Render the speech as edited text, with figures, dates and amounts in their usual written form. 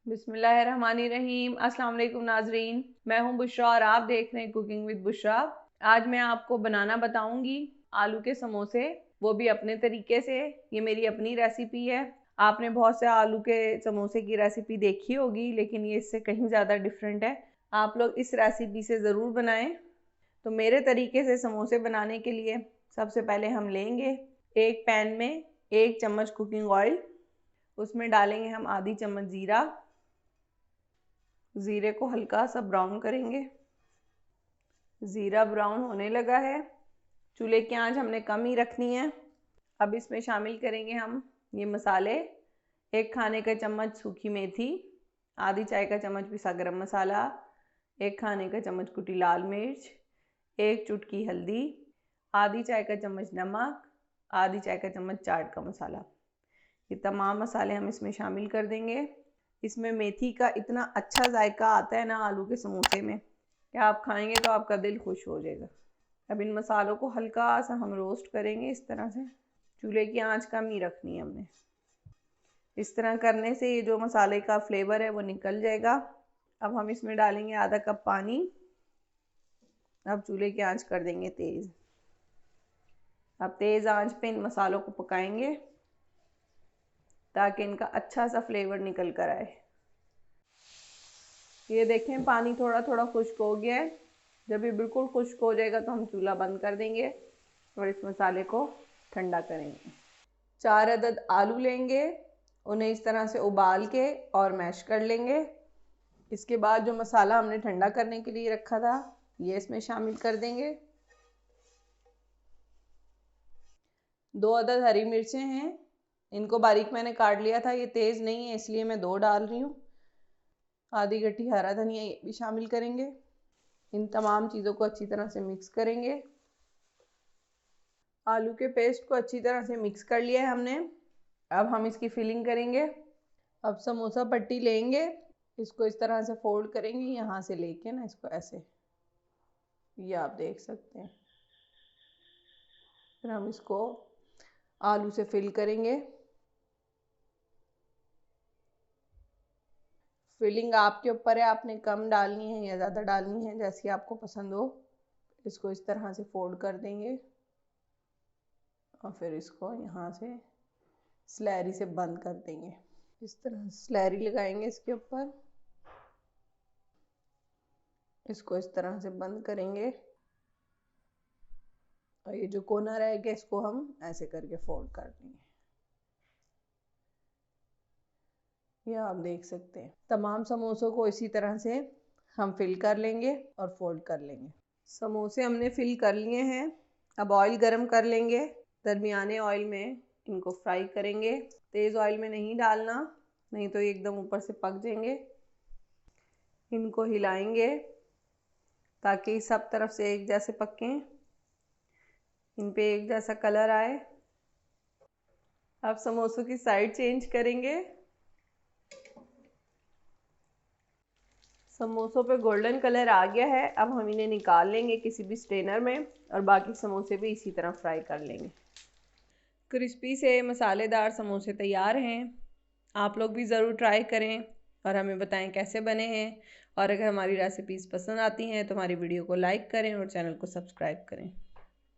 बिस्मिल्लाहिर्रहमानिर्रहीम। अस्सलाम वालेकुम नाजरीन, मैं हूं बुशरा और आप देख रहे हैं कुकिंग विद बुशरा। आज मैं आपको बनाना बताऊंगी आलू के समोसे, वो भी अपने तरीके से। ये मेरी अपनी रेसिपी है। आपने बहुत से आलू के समोसे की रेसिपी देखी होगी, लेकिन ये इससे कहीं ज़्यादा डिफरेंट है। आप लोग इस रेसिपी से ज़रूर बनाएं। तो मेरे तरीके से समोसे बनाने के लिए सबसे पहले हम लेंगे एक पैन में 1 चम्मच कुकिंग ऑयल। उसमें डालेंगे हम आधी चम्मच ज़ीरा। ज़ीरे को हल्का सा ब्राउन करेंगे। ज़ीरा ब्राउन होने लगा है। चूल्हे की आंच हमने कम ही रखनी है। अब इसमें शामिल करेंगे हम ये मसाले। 1 खाने का चम्मच सूखी मेथी, आधी चाय का चम्मच पिसा गरम मसाला, 1 खाने का चम्मच कुटी लाल मिर्च, 1 चुटकी हल्दी, आधी चाय का चम्मच नमक, आधी चाय का चम्मच चाट का मसाला। ये तमाम मसाले हम इसमें शामिल कर देंगे। इसमें मेथी का इतना अच्छा जायका आता है ना आलू के समोसे में, कि आप खाएंगे तो आपका दिल खुश हो जाएगा। अब इन मसालों को हल्का सा हम रोस्ट करेंगे इस तरह से। चूल्हे की आंच कम ही रखनी है हमने। इस तरह करने से ये जो मसाले का फ्लेवर है वो निकल जाएगा। अब हम इसमें डालेंगे आधा कप पानी। अब चूल्हे की आंच कर देंगे तेज़। अब तेज़ आंच पे इन मसालों को पकाएंगे ताकि इनका अच्छा सा फ्लेवर निकल कर आए। ये देखें, पानी थोड़ा थोड़ा खुश्क हो गया है। जब ये बिल्कुल खुश्क हो जाएगा तो हम चूल्हा बंद कर देंगे और इस मसाले को ठंडा करेंगे। 4 अदद आलू लेंगे, उन्हें इस तरह से उबाल के और मैश कर लेंगे। इसके बाद जो मसाला हमने ठंडा करने के लिए रखा था ये इसमें शामिल कर देंगे। 2 अदद हरी मिर्चें हैं, इनको बारीक मैंने काट लिया था। ये तेज़ नहीं है इसलिए मैं 2 डाल रही हूँ। आधी गट्ठी हरा धनिया ये भी शामिल करेंगे। इन तमाम चीज़ों को अच्छी तरह से मिक्स करेंगे। आलू के पेस्ट को अच्छी तरह से मिक्स कर लिया है हमने। अब हम इसकी फिलिंग करेंगे। अब समोसा पट्टी लेंगे, इसको इस तरह से फोल्ड करेंगे, यहाँ से लेके ना इसको ऐसे, ये आप देख सकते हैं। फिर हम इसको आलू से फिल करेंगे। फिलिंग आपके ऊपर है, आपने कम डालनी है या ज़्यादा डालनी है, जैसी आपको पसंद हो। इसको इस तरह से फोल्ड कर देंगे और फिर इसको यहाँ से स्लैरी से बंद कर देंगे। इस तरह स्लैरी लगाएंगे इसके ऊपर, इसको इस तरह से बंद करेंगे और ये जो कोना रहेगा इसको हम ऐसे करके फोल्ड कर देंगे। ये आप देख सकते हैं। तमाम समोसों को इसी तरह से हम फिल कर लेंगे और फोल्ड कर लेंगे। समोसे हमने फिल कर लिए हैं। अब ऑयल गरम कर लेंगे। दरमियाने ऑयल में इनको फ्राई करेंगे। तेज़ ऑयल में नहीं डालना, नहीं तो ये एकदम ऊपर से पक जाएंगे। इनको हिलाएंगे ताकि सब तरफ से एक जैसे पकें, इन पे एक जैसा कलर आए। अब समोसों की साइड चेंज करेंगे। समोसों पे गोल्डन कलर आ गया है। अब हम इन्हें निकाल लेंगे किसी भी स्ट्रेनर में और बाकी समोसे भी इसी तरह फ्राई कर लेंगे। क्रिस्पी से मसालेदार समोसे तैयार हैं। आप लोग भी ज़रूर ट्राई करें और हमें बताएं कैसे बने हैं। और अगर हमारी रेसिपीज़ पसंद आती हैं तो हमारी वीडियो को लाइक करें और चैनल को सब्सक्राइब करें।